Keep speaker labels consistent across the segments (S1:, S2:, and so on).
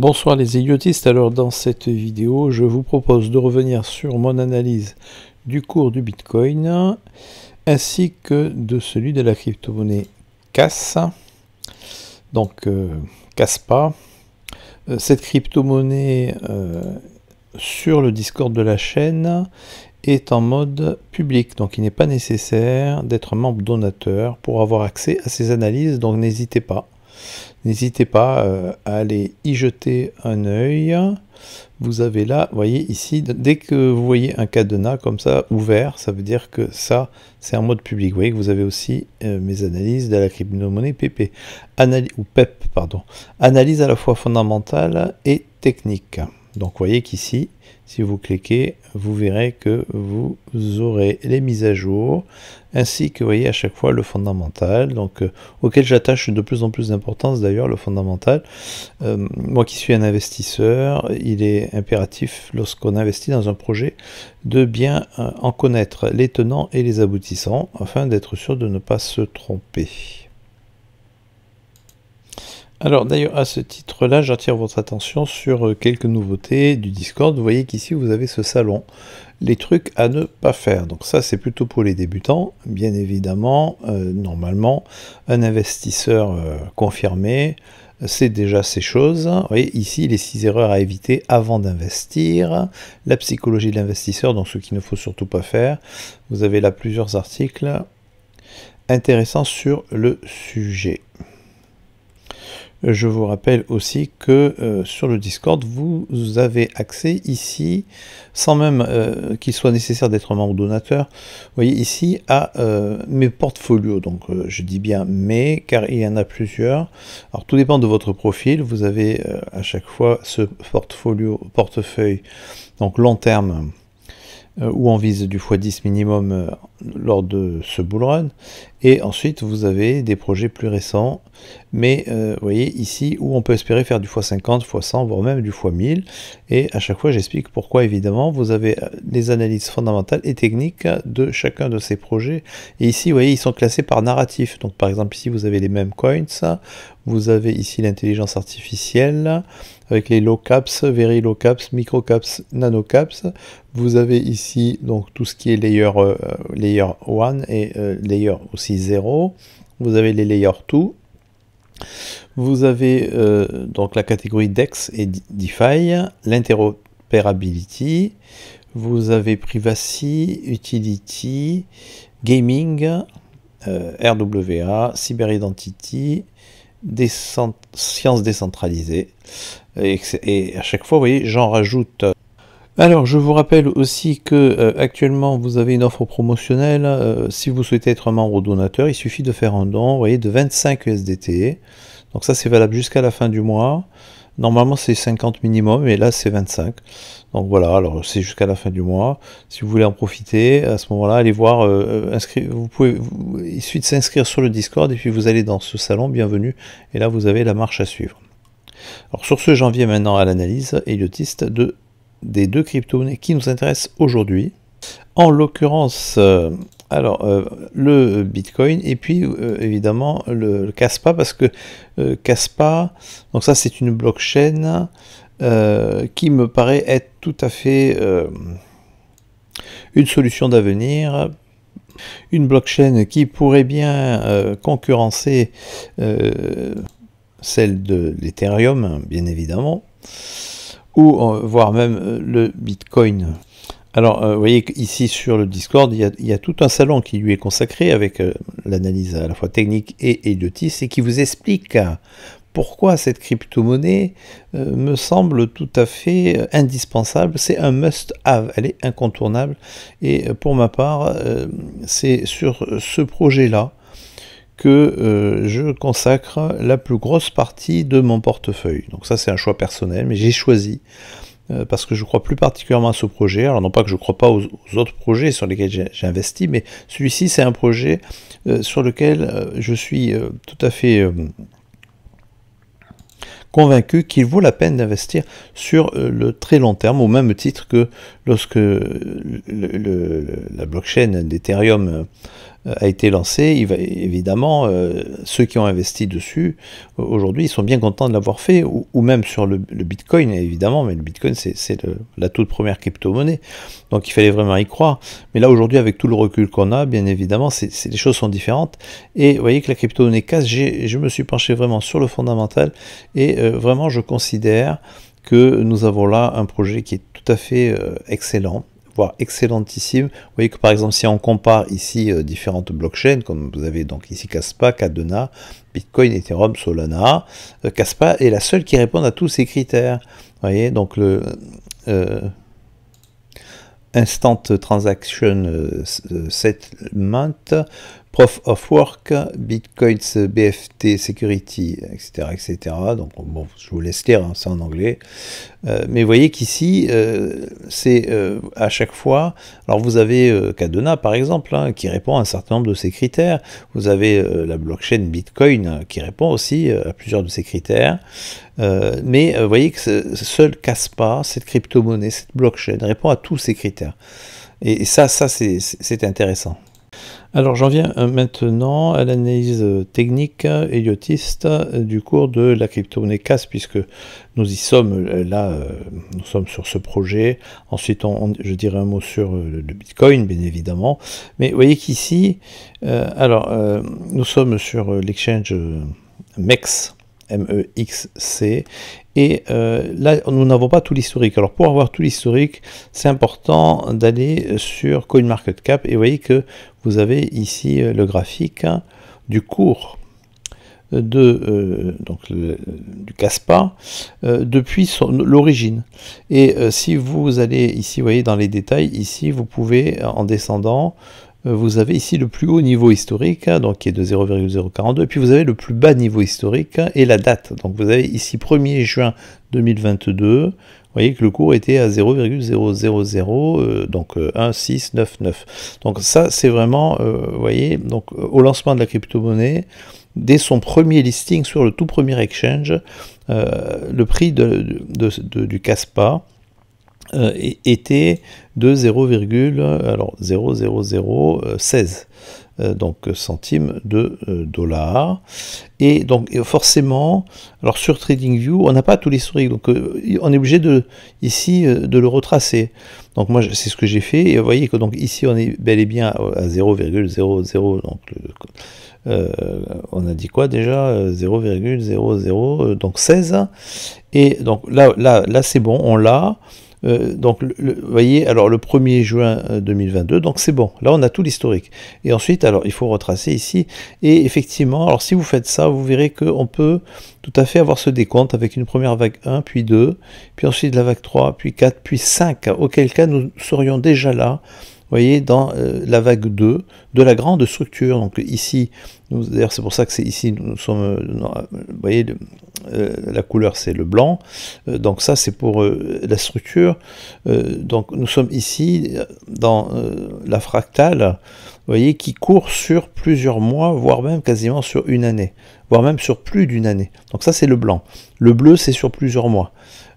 S1: Bonsoir les idiotistes, alors dans cette vidéo je vous propose de revenir sur mon analyse du cours du Bitcoin ainsi que de celui de la crypto-monnaie CAS, donc CASPA. Cette crypto-monnaie sur le Discord de la chaîne est en mode public, donc il n'est pas nécessaire d'être membre donateur pour avoir accès à ces analyses, donc n'hésitez pas. N'hésitez pas à aller y jeter un œil. Vous avez là, vous voyez ici, dès que vous voyez un cadenas comme ça ouvert, ça veut dire que ça, c'est en mode public. Vous voyez que vous avez aussi mes analyses de la crypto-monnaie PP, ou PEP, pardon. Analyse à la fois fondamentale et technique. Donc vous voyez qu'ici, si vous cliquez, vous verrez que vous aurez les mises à jour, ainsi que vous voyez à chaque fois le fondamental, donc auquel j'attache de plus en plus d'importance d'ailleurs, le fondamental. Moi qui suis un investisseur, il est impératif lorsqu'on investit dans un projet de bien en connaître les tenants et les aboutissants, afin d'être sûr de ne pas se tromper. Alors d'ailleurs à ce titre-là, j'attire votre attention sur quelques nouveautés du Discord. Vous voyez qu'ici vous avez ce salon, les trucs à ne pas faire. Donc ça c'est plutôt pour les débutants, bien évidemment. Normalement, un investisseur confirmé, c'est déjà ces choses. Vous voyez ici les 6 erreurs à éviter avant d'investir, la psychologie de l'investisseur, donc ce qu'il ne faut surtout pas faire. Vous avez là plusieurs articles intéressants sur le sujet. Je vous rappelle aussi que sur le Discord, vous avez accès ici, sans même qu'il soit nécessaire d'être membre donateur, vous voyez ici, à mes portfolios. Donc je dis bien mes, car il y en a plusieurs. Alors tout dépend de votre profil. Vous avez à chaque fois ce portefeuille, donc long terme, où on vise du x10 minimum lors de ce bull run, et ensuite vous avez des projets plus récents, mais vous voyez ici où on peut espérer faire du x50, x100, voire même du x1000, et à chaque fois j'explique pourquoi. Évidemment vous avez les analyses fondamentales et techniques de chacun de ces projets, et ici vous voyez ils sont classés par narratif. Donc par exemple ici vous avez les mêmes coins, vous avez ici l'intelligence artificielle avec les low caps, very low caps, micro caps, nano caps. Vous avez ici donc tout ce qui est layer 1 et layer aussi 0. Vous avez les layer 2. Vous avez donc la catégorie DEX et DeFi, l'interopérability. Vous avez privacy, utility, gaming, RWA, cyber identity, sciences décentralisées. Et à chaque fois, vous voyez, j'en rajoute. Alors, je vous rappelle aussi que actuellement, vous avez une offre promotionnelle. Si vous souhaitez être un membre donateur, il suffit de faire un don, vous voyez, de 25 USDT. Donc ça, c'est valable jusqu'à la fin du mois. Normalement, c'est 50 minimum, et là, c'est 25. Donc voilà, alors c'est jusqu'à la fin du mois. Si vous voulez en profiter, à ce moment-là, allez voir, il suffit de s'inscrire sur le Discord, et puis vous allez dans ce salon, bienvenue, et là, vous avez la marche à suivre. Alors sur ce, j'en viens maintenant à l'analyse idiotiste des deux crypto-monnaies qui nous intéressent aujourd'hui. En l'occurrence, le Bitcoin et puis évidemment le CASPA, parce que CASPA, donc ça c'est une blockchain qui me paraît être tout à fait une solution d'avenir. Une blockchain qui pourrait bien concurrencer celle de l'Ethereum, bien évidemment, ou voire même le Bitcoin. Alors, vous voyez ici sur le Discord, il y a tout un salon qui lui est consacré avec l'analyse à la fois technique et idiotiste, et qui vous explique pourquoi cette crypto-monnaie me semble tout à fait indispensable. C'est un must-have, elle est incontournable, et pour ma part, c'est sur ce projet-là que je consacre la plus grosse partie de mon portefeuille. Donc ça c'est un choix personnel, mais j'ai choisi parce que je crois plus particulièrement à ce projet. Alors non pas que je ne crois pas aux autres projets sur lesquels j'ai investi, mais celui-ci c'est un projet sur lequel je suis tout à fait convaincu qu'il vaut la peine d'investir sur le très long terme, au même titre que lorsque la blockchain d'Ethereum a été lancé, il va évidemment, ceux qui ont investi dessus, aujourd'hui, ils sont bien contents de l'avoir fait, ou même sur le Bitcoin, évidemment, mais le Bitcoin, c'est la toute première crypto-monnaie, donc il fallait vraiment y croire. Mais là, aujourd'hui, avec tout le recul qu'on a, bien évidemment, les choses sont différentes, et vous voyez que la crypto-monnaie CAS, je me suis penché vraiment sur le fondamental, et vraiment, je considère que nous avons là un projet qui est tout à fait excellent, voire excellentissime. Vous voyez que par exemple, si on compare ici différentes blockchains, comme vous avez donc ici Kaspa, Cardano, Bitcoin, Ethereum, Solana, Kaspa est la seule qui répond à tous ces critères. Vous voyez, donc le Instant Transaction Settlement, Proof of Work, Bitcoins BFT Security, etc., etc. Donc bon, je vous laisse lire, hein, c'est en anglais. Mais vous voyez qu'ici, c'est à chaque fois, alors vous avez Cardano par exemple, hein, qui répond à un certain nombre de ces critères. Vous avez la blockchain Bitcoin qui répond aussi à plusieurs de ces critères. Mais vous voyez que seul Kaspa, cette crypto-monnaie, cette blockchain, répond à tous ces critères. Et ça c'est intéressant. Alors j'en viens maintenant à l'analyse technique héliotiste du cours de la crypto-monnaie CAS, puisque nous y sommes là, nous sommes sur ce projet. Ensuite je dirai un mot sur le Bitcoin, bien évidemment. Mais vous voyez qu'ici, nous sommes sur l'exchange MEX, MEXC, et là nous n'avons pas tout l'historique. Alors pour avoir tout l'historique, c'est important d'aller sur CoinMarketCap, et vous voyez que vous avez ici le graphique du cours du Kaspa depuis l'origine. Et si vous allez ici, vous voyez dans les détails, ici vous pouvez, en descendant, vous avez ici le plus haut niveau historique, donc qui est de 0,042, et puis vous avez le plus bas niveau historique et la date. Donc vous avez ici 1er juin 2022, vous voyez que le cours était à 0,000, donc 1,699. Donc ça c'est vraiment, vous voyez, donc au lancement de la crypto-monnaie, dès son premier listing sur le tout premier exchange, le prix du Kaspa était de 0,00016 donc centimes de dollars. Et donc forcément, alors sur TradingView, on n'a pas tout l'historique, donc on est obligé ici de le retracer. Donc moi c'est ce que j'ai fait, et vous voyez que donc ici on est bel et bien à 0,00, donc on a dit quoi déjà, 0,00 donc 16, et donc là c'est bon, on l'a. Donc vous voyez, alors le 1er juin 2022, donc c'est bon, là on a tout l'historique. Et ensuite, alors il faut retracer ici, et effectivement, alors si vous faites ça, vous verrez qu'on peut tout à fait avoir ce décompte avec une première vague 1, puis 2, puis ensuite la vague 3, puis 4, puis 5, auquel cas nous serions déjà là, vous voyez, dans la vague 2 de la grande structure. Donc ici, d'ailleurs c'est pour ça que c'est ici, nous sommes, vous voyez, la couleur c'est le blanc, donc ça c'est pour la structure. Donc nous sommes ici dans la fractale, vous voyez, qui court sur plusieurs mois, voire même quasiment sur une année, voire même sur plus d'une année. Donc ça c'est le blanc. Le bleu c'est sur plusieurs mois.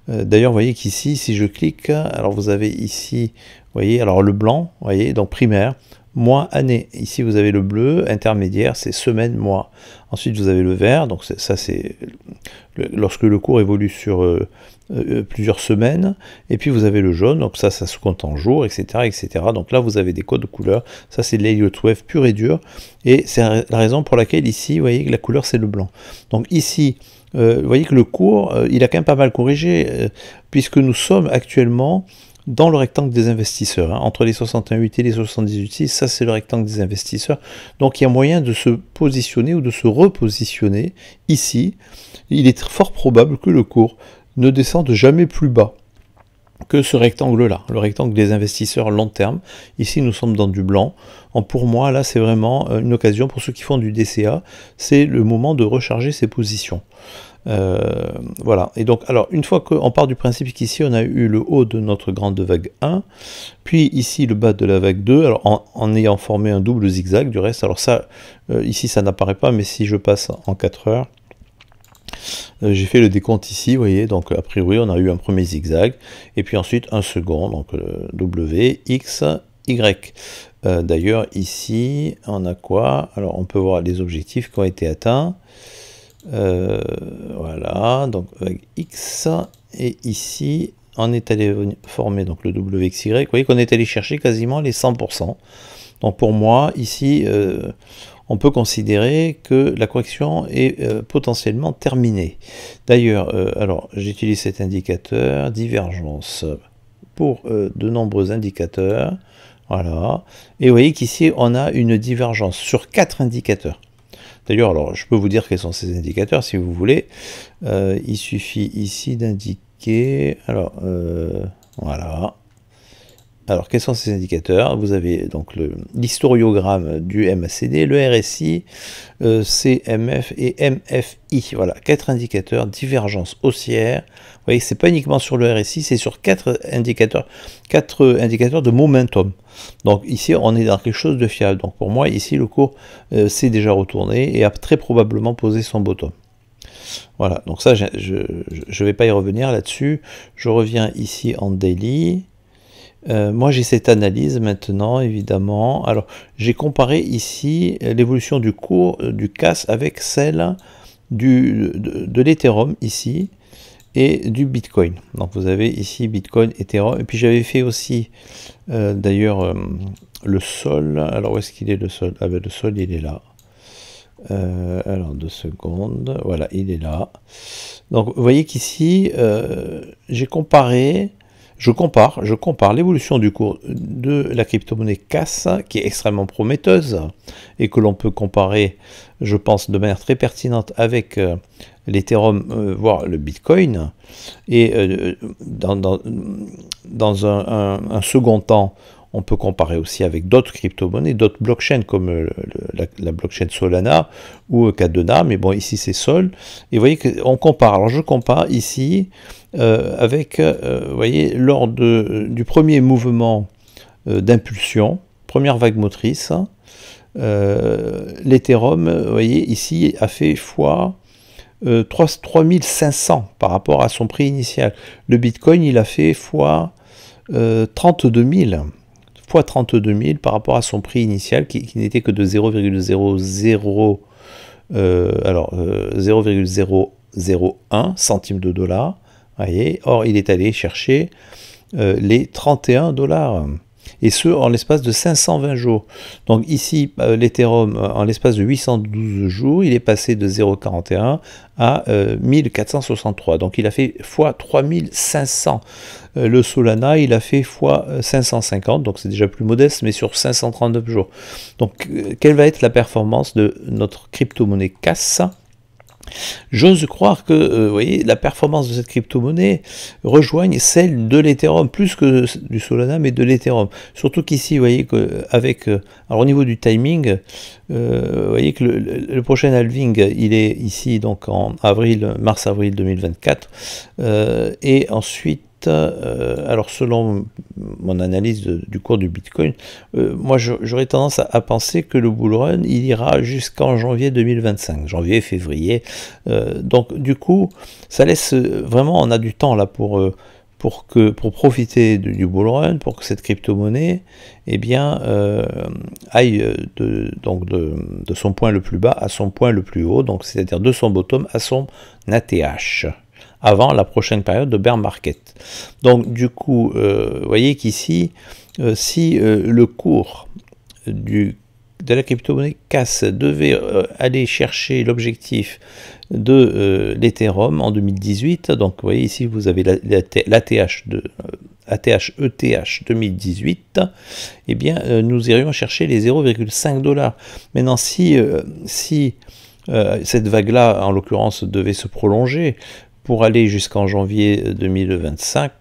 S1: D'ailleurs, vous voyez qu'ici, si je clique, alors vous avez ici, vous voyez, alors le blanc, vous voyez, donc primaire, mois, année. Ici, vous avez le bleu, intermédiaire, c'est semaine, mois. Ensuite, vous avez le vert, donc ça, c'est lorsque le cours évolue sur plusieurs semaines. Et puis, vous avez le jaune, donc ça se compte en jours, etc., etc. Donc là, vous avez des codes de couleurs. Ça, c'est l'Elliott Wave pur et dur. Et c'est la raison pour laquelle ici, vous voyez que la couleur, c'est le blanc. Donc ici, vous voyez que le cours, il a quand même pas mal corrigé, puisque nous sommes actuellement dans le rectangle des investisseurs, hein, entre les 61,8 et les 78,6, ça c'est le rectangle des investisseurs. Donc il y a moyen de se positionner ou de se repositionner ici. Il est fort probable que le cours ne descende jamais plus bas que ce rectangle-là, le rectangle des investisseurs long terme. Ici, nous sommes dans du blanc. Pour moi, là, c'est vraiment une occasion pour ceux qui font du DCA. C'est le moment de recharger ses positions. Voilà. Et donc, alors, une fois qu'on part du principe qu'ici, on a eu le haut de notre grande vague 1, puis ici, le bas de la vague 2, alors en ayant formé un double zigzag, du reste, alors ça, ici, ça n'apparaît pas, mais si je passe en 4 heures, j'ai fait le décompte ici, vous voyez, donc a priori on a eu un premier zigzag, et puis ensuite un second, donc W, X, Y. D'ailleurs, ici, on a quoi? Alors, on peut voir les objectifs qui ont été atteints. Voilà, donc vague X. Et ici, on est allé former donc le WXY. Vous voyez qu'on est allé chercher quasiment les 100%. Donc, pour moi, ici, on peut considérer que la correction est potentiellement terminée. D'ailleurs, alors, j'utilise cet indicateur, divergence, pour de nombreux indicateurs. Voilà. Et vous voyez qu'ici, on a une divergence sur 4 indicateurs. D'ailleurs, alors, je peux vous dire quels sont ces indicateurs si vous voulez. Il suffit ici d'indiquer. Alors, voilà. Alors, quels sont ces indicateurs? Vous avez donc l'historiogramme du MACD, le RSI, CMF et MFI. Voilà, 4 indicateurs, divergence haussière. Vous voyez, c'est pas uniquement sur le RSI, c'est sur 4 indicateurs de momentum. Donc ici, on est dans quelque chose de fiable. Donc pour moi, ici, le cours s'est déjà retourné et a très probablement posé son bottom. Voilà, donc ça, je ne vais pas y revenir là-dessus. Je reviens ici en daily. Moi, j'ai cette analyse maintenant, évidemment. Alors, j'ai comparé ici l'évolution du cours du CAS avec celle de l'Ethereum ici et du Bitcoin. Donc, vous avez ici Bitcoin, Ethereum. Et puis, j'avais fait aussi, d'ailleurs, le sol. Alors, où est-ce qu'il est le sol? Ah ben, le sol, il est là. Alors, 2 secondes. Voilà, il est là. Donc, vous voyez qu'ici, j'ai comparé... Je compare l'évolution du cours de la crypto-monnaie CAS, qui est extrêmement prometteuse, et que l'on peut comparer, je pense, de manière très pertinente avec l'Ethereum, voire le Bitcoin. Et dans un second temps, on peut comparer aussi avec d'autres crypto-monnaies, d'autres blockchains comme la blockchain Solana ou Cardano, mais bon, ici c'est Sol. Et vous voyez qu'on compare. Alors je compare ici avec, vous voyez, lors du premier mouvement d'impulsion, première vague motrice, l'Ethereum, vous voyez, ici a fait fois 3500 par rapport à son prix initial. Le Bitcoin, il a fait fois 32 000. Fois 32 000 par rapport à son prix initial qui n'était que de 0,001 centimes de dollar. Voyez. Or, il est allé chercher les 31 $. Et ce, en l'espace de 520 jours. Donc ici, l'Ethereum, en l'espace de 812 jours, il est passé de 0,41 à 1463. Donc il a fait fois 3500. Le Solana, il a fait fois 550. Donc c'est déjà plus modeste, mais sur 539 jours. Donc quelle va être la performance de notre crypto-monnaie CAS ? J'ose croire que vous voyez, la performance de cette crypto-monnaie rejoigne celle de l'Ethereum, plus que du Solana, mais de l'Ethereum. Surtout qu'ici, vous voyez qu'avec, alors au niveau du timing, vous voyez que le prochain halving, il est ici donc en mars-avril 2024, et ensuite, alors selon mon analyse du cours du Bitcoin, moi j'aurais tendance à penser que le bull run il ira jusqu'en janvier 2025, janvier-février. Donc du coup, ça laisse vraiment, on a du temps là pour profiter du bull run, pour que cette crypto-monnaie eh bien, aille de son point le plus bas à son point le plus haut, donc c'est-à-dire de son bottom à son ATH. Avant la prochaine période de bear market. Donc du coup, vous voyez qu'ici, si le cours de la crypto-monnaie CAS devait aller chercher l'objectif de l'Ethereum en 2018, donc vous voyez ici vous avez l'ATH ETH 2018, eh bien nous irions chercher les 0,5 $. Maintenant si cette vague-là, en l'occurrence, devait se prolonger, pour aller jusqu'en janvier 2025,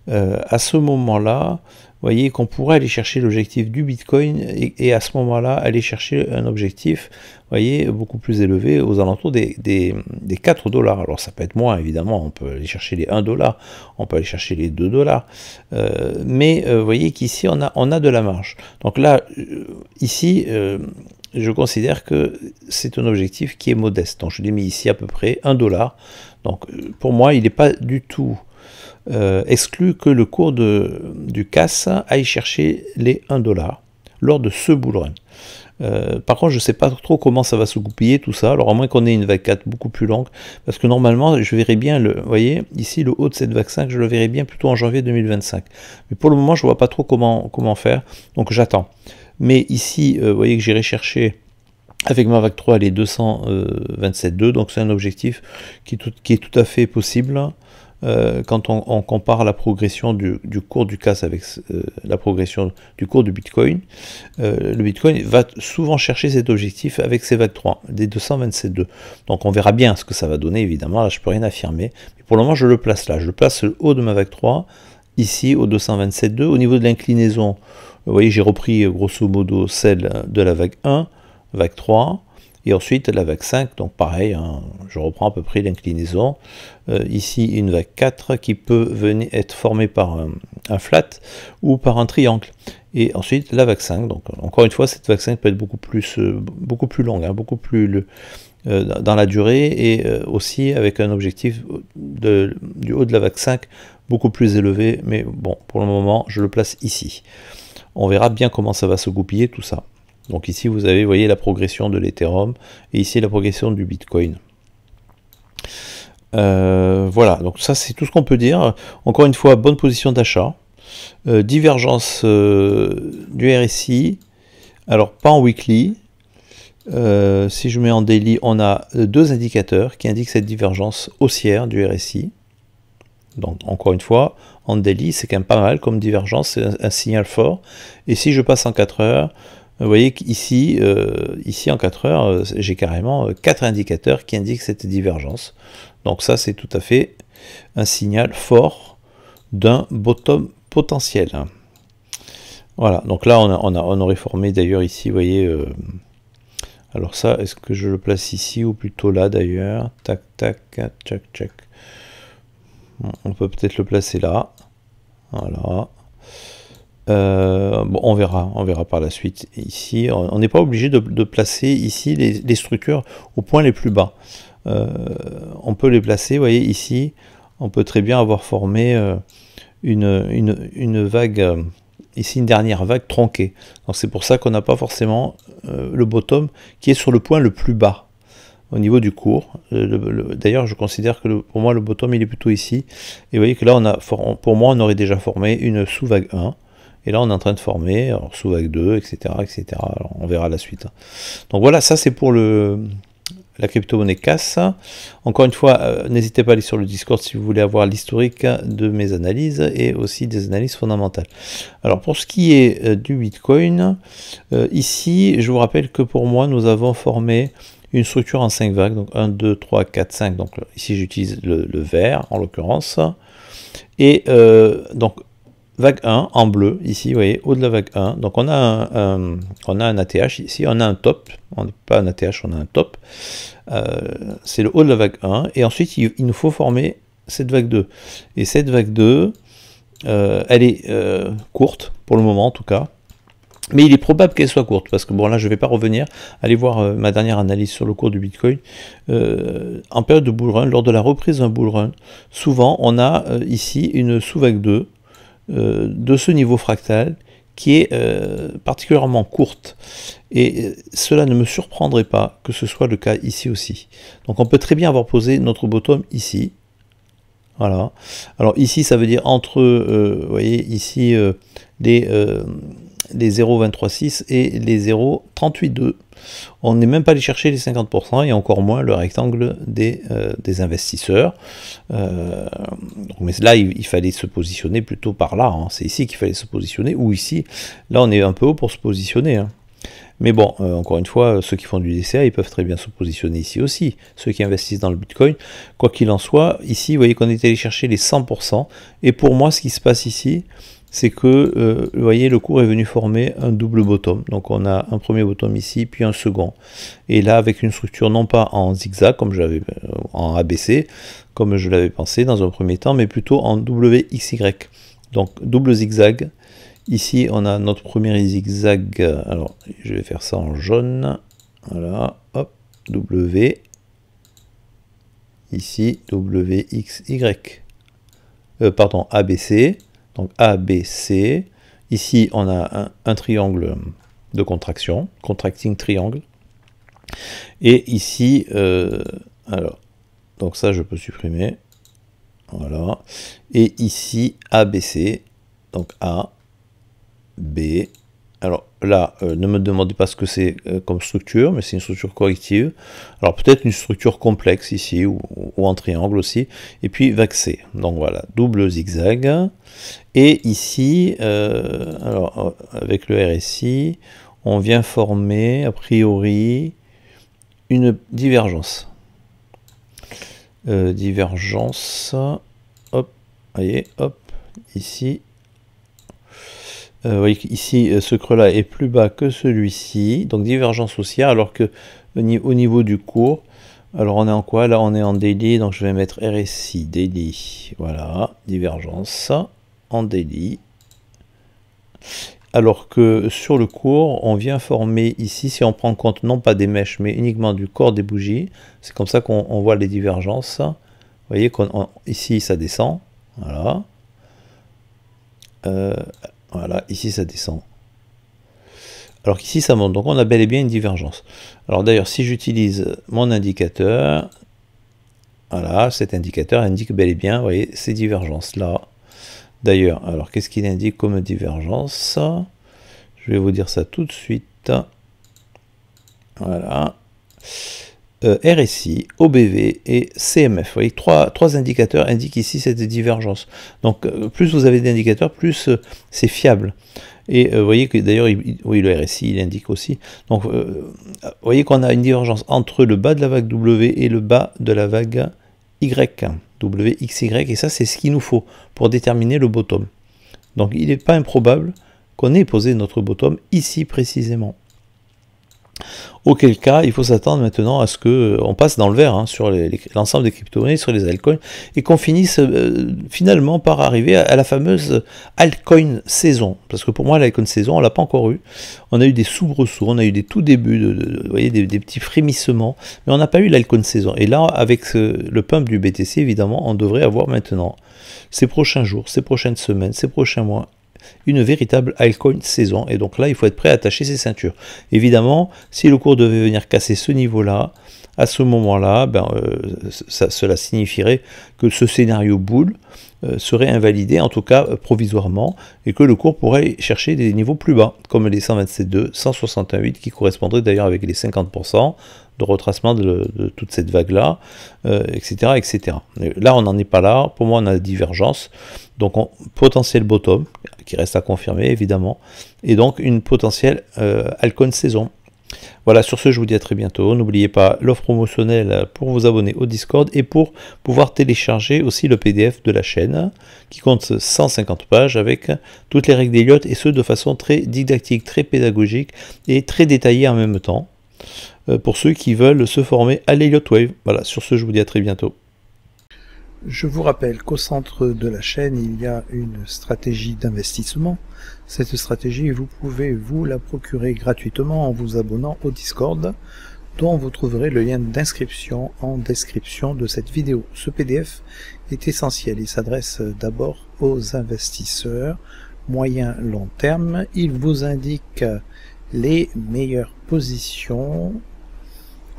S1: à ce moment-là, vous voyez qu'on pourrait aller chercher l'objectif du Bitcoin et à ce moment-là, aller chercher un objectif, vous voyez, beaucoup plus élevé, aux alentours des 4 $. Alors ça peut être moins, évidemment, on peut aller chercher les 1 $, on peut aller chercher les 2 $, mais vous voyez qu'ici, on a de la marge. Donc là, ici, je considère que c'est un objectif qui est modeste. Donc je l'ai mis ici à peu près 1 $. Donc pour moi, il n'est pas du tout exclut que le cours du CAS aille chercher les 1 dollar lors de ce bull run. Par contre, je ne sais pas trop comment ça va se goupiller tout ça, alors à moins qu'on ait une vague 4 beaucoup plus longue, parce que normalement, je verrais bien, vous voyez, ici, le haut de cette vague 5, je le verrais bien plutôt en janvier 2025. Mais pour le moment, je ne vois pas trop comment faire, donc j'attends. Mais ici, vous voyez que j'irai chercher, avec ma vague 3, les 227,2, donc c'est un objectif qui est tout à fait possible. Quand on compare la progression du cours du CAS avec la progression du cours du Bitcoin, le Bitcoin va souvent chercher cet objectif avec ses vagues 3, des 227,2. Donc on verra bien ce que ça va donner, évidemment, là je ne peux rien affirmer. Mais pour le moment je le place là, je place le haut de ma vague 3, ici au 227,2. Au niveau de l'inclinaison, vous voyez j'ai repris grosso modo celle de la vague 1, vague 3, et ensuite la vague 5, donc pareil, hein, je reprends à peu près l'inclinaison. Ici une vague 4 qui peut venir être formée par un flat ou par un triangle. Et ensuite la vague 5, donc encore une fois cette vague 5 peut être beaucoup plus longue, hein, beaucoup plus dans la durée, et aussi avec un objectif du haut de la vague 5 beaucoup plus élevé, mais bon, pour le moment je le place ici. On verra bien comment ça va se goupiller tout ça. Donc ici vous avez, vous voyez, la progression de l'Ethereum, et ici la progression du Bitcoin. Voilà, donc ça c'est tout ce qu'on peut dire. Encore une fois, bonne position d'achat. Divergence du RSI, alors pas en weekly. Si je mets en daily, on a deux indicateurs qui indiquent cette divergence haussière du RSI. Donc encore une fois, en daily c'est quand même pas mal comme divergence, c'est un signal fort. Et si je passe en 4 heures, vous voyez qu'ici, ici en 4 heures, j'ai carrément 4 indicateurs qui indiquent cette divergence. Donc ça, c'est tout à fait un signal fort d'un bottom potentiel. Voilà, donc là, on aurait formé d'ailleurs ici, vous voyez, alors ça, est-ce que je le place ici ou plutôt là d'ailleurs? Tac, tac, tac, tac. Bon, on peut peut-être le placer là. Voilà. Bon, on verra par la suite. Ici, on n'est pas obligé de placer ici les structures au point les plus bas. On peut les placer, vous voyez, ici, on peut très bien avoir formé une vague, ici une dernière vague tronquée. Donc c'est pour ça qu'on n'a pas forcément le bottom qui est sur le point le plus bas au niveau du cours. D'ailleurs, je considère que pour moi, le bottom, il est plutôt ici. Et vous voyez que là, pour moi, on aurait déjà formé une sous-vague 1. Et là, on est en train de former, sous vague 2, etc., etc. Alors, on verra la suite. Donc voilà, ça c'est pour la crypto-monnaie CAS. Encore une fois, n'hésitez pas à aller sur le Discord si vous voulez avoir l'historique de mes analyses et aussi des analyses fondamentales. Alors pour ce qui est du Bitcoin, ici, je vous rappelle que pour moi, nous avons formé une structure en 5 vagues, donc 1, 2, 3, 4, 5. Donc ici, j'utilise le vert en l'occurrence. Et donc, vague 1 en bleu, ici, vous voyez, haut de la vague 1. Donc on a un ATH ici, on a un top, on n'a pas un ATH, on a un top. C'est le haut de la vague 1. Et ensuite, il nous faut former cette vague 2. Et cette vague 2, elle est courte, pour le moment en tout cas. Mais il est probable qu'elle soit courte, parce que bon là je ne vais pas revenir, allez voir ma dernière analyse sur le cours du Bitcoin. En période de bull run, lors de la reprise d'un bull run, souvent on a ici une sous-vague 2, de ce niveau fractal qui est particulièrement courte, et cela ne me surprendrait pas que ce soit le cas ici aussi. Donc on peut très bien avoir posé notre bottom ici, voilà. Alors ici ça veut dire entre, vous voyez ici les 0,236 et les 0,382. On n'est même pas allé chercher les 50% et encore moins le rectangle des investisseurs. Mais là, il fallait se positionner plutôt par là. Hein. C'est ici qu'il fallait se positionner, ou ici. Là, on est un peu haut pour se positionner. Hein. Mais bon, encore une fois, ceux qui font du DCA, ils peuvent très bien se positionner ici aussi. Ceux qui investissent dans le Bitcoin, quoi qu'il en soit, ici, vous voyez qu'on est allé chercher les 100%. Et pour moi, ce qui se passe ici, c'est que, vous voyez, le cours est venu former un double bottom. Donc on a un premier bottom ici, puis un second. Et là, avec une structure non pas en zigzag, comme j'avais en ABC, comme je l'avais pensé dans un premier temps, mais plutôt en WXY. Donc double zigzag. Ici, on a notre premier zigzag. Alors, je vais faire ça en jaune. Voilà, hop, W. Ici, WXY. pardon, ABC, donc ABC, ici on a un triangle de contraction, contracting triangle, et ici, alors, donc ça je peux supprimer, voilà, et ici ABC, donc A, B, alors là, ne me demandez pas ce que c'est comme structure, mais c'est une structure corrective. Alors peut-être une structure complexe ici, ou en triangle aussi. Et puis vaxé. Donc voilà, double zigzag. Et ici, alors avec le RSI, on vient former, a priori, une divergence. Divergence, hop, voyez, hop, ici. Vous voyez qu'ici, ce creux-là est plus bas que celui-ci, donc divergence haussière, alors que au niveau du cours, alors on est en quoi? Là, on est en daily, donc je vais mettre RSI, daily, voilà, divergence, en daily. Alors que sur le cours, on vient former ici, si on prend en compte non pas des mèches, mais uniquement du corps des bougies, c'est comme ça qu'on voit les divergences. Vous voyez qu'ici, ça descend, voilà. Voilà, ici ça descend. Alors qu'ici ça monte, donc on a bel et bien une divergence. Alors d'ailleurs, si j'utilise mon indicateur, voilà, cet indicateur indique bel et bien, vous voyez, ces divergences-là. D'ailleurs, alors qu'est-ce qu'il indique comme divergence? Je vais vous dire ça tout de suite. Voilà. RSI, OBV et CMF. Vous voyez, trois indicateurs indiquent ici cette divergence. Donc, plus vous avez d'indicateurs, plus c'est fiable. Et vous voyez que d'ailleurs, oui, le RSI, il indique aussi. Donc, vous voyez qu'on a une divergence entre le bas de la vague W et le bas de la vague Y, WXY, et ça, c'est ce qu'il nous faut pour déterminer le bottom. Donc, il n'est pas improbable qu'on ait posé notre bottom ici précisément. Auquel cas, il faut s'attendre maintenant à ce qu'on passe dans le vert hein, sur l'ensemble des crypto-monnaies, sur les altcoins, et qu'on finisse finalement par arriver à la fameuse altcoin saison. Parce que pour moi, l'altcoin saison, on ne l'a pas encore eu. On a eu des soubresauts, on a eu des tout débuts, vous voyez, des petits frémissements, mais on n'a pas eu l'altcoin saison. Et là, avec le pump du BTC, évidemment, on devrait avoir maintenant, ces prochains jours, ces prochaines semaines, ces prochains mois, une véritable altcoin saison, et donc là il faut être prêt à attacher ses ceintures. Évidemment, si le cours devait venir casser ce niveau-là, à ce moment-là, cela signifierait que ce scénario boule serait invalidé, en tout cas provisoirement, et que le cours pourrait chercher des niveaux plus bas, comme les 127,2, 161,8, qui correspondraient d'ailleurs avec les 50% de retracement de toute cette vague-là, etc., etc. Là, on n'en est pas là. Pour moi, on a la divergence. Donc, potentiel bottom, qui reste à confirmer, évidemment, et donc une potentielle altcoin saison. Voilà, sur ce, je vous dis à très bientôt. N'oubliez pas l'offre promotionnelle pour vous abonner au Discord et pour pouvoir télécharger aussi le PDF de la chaîne qui compte 150 pages avec toutes les règles d'Elliott et ce de façon très didactique, très pédagogique et très détaillée en même temps pour ceux qui veulent se former à l'Elliott Wave. Voilà, sur ce, je vous dis à très bientôt.
S2: Je vous rappelle qu'au centre de la chaîne, il y a une stratégie d'investissement. Cette stratégie, vous pouvez vous la procurer gratuitement en vous abonnant au Discord, dont vous trouverez le lien d'inscription en description de cette vidéo. Ce PDF est essentiel. Il s'adresse d'abord aux investisseurs moyen-long terme. Il vous indique les meilleures positions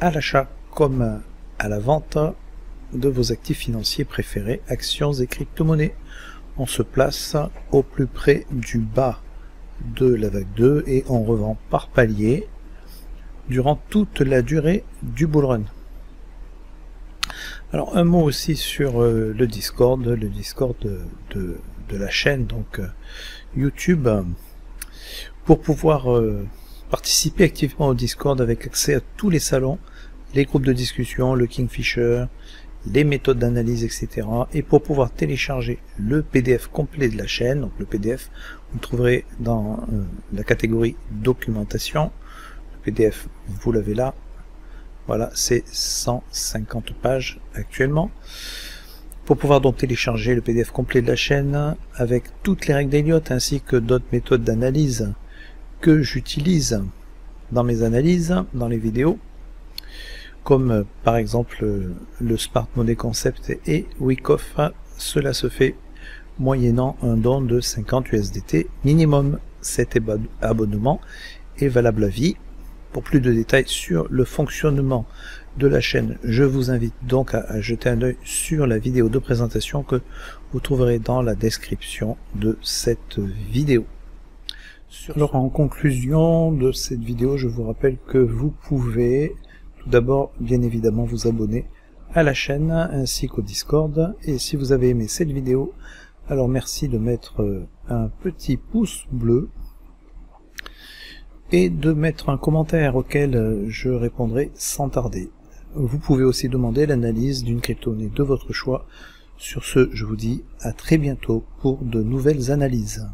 S2: à l'achat comme à la vente de vos actifs financiers préférés, actions et crypto-monnaies. On se place au plus près du bas de la vague 2 et on revend par palier durant toute la durée du bull run. Alors un mot aussi sur le Discord de la chaîne, donc YouTube, pour pouvoir participer activement au Discord avec accès à tous les salons, les groupes de discussion, le Kingfisher, les méthodes d'analyse, etc. Et pour pouvoir télécharger le PDF complet de la chaîne, donc le PDF, vous le trouverez dans la catégorie documentation. Le PDF, vous l'avez là. Voilà, c'est 150 pages actuellement. Pour pouvoir donc télécharger le PDF complet de la chaîne avec toutes les règles d'Elliott ainsi que d'autres méthodes d'analyse que j'utilise dans mes analyses, dans les vidéos, comme par exemple le Smart Money Concept et Wyckoff. Cela se fait moyennant un don de 50 USDT minimum. Cet abonnement est valable à vie. Pour plus de détails sur le fonctionnement de la chaîne, je vous invite donc à jeter un œil sur la vidéo de présentation que vous trouverez dans la description de cette vidéo. Alors en conclusion de cette vidéo, je vous rappelle que vous pouvez tout d'abord bien évidemment vous abonner à la chaîne ainsi qu'au Discord, et si vous avez aimé cette vidéo, alors merci de mettre un petit pouce bleu et de mettre un commentaire auquel je répondrai sans tarder. Vous pouvez aussi demander l'analyse d'une crypto-monnaie de votre choix. Sur ce, je vous dis à très bientôt pour de nouvelles analyses.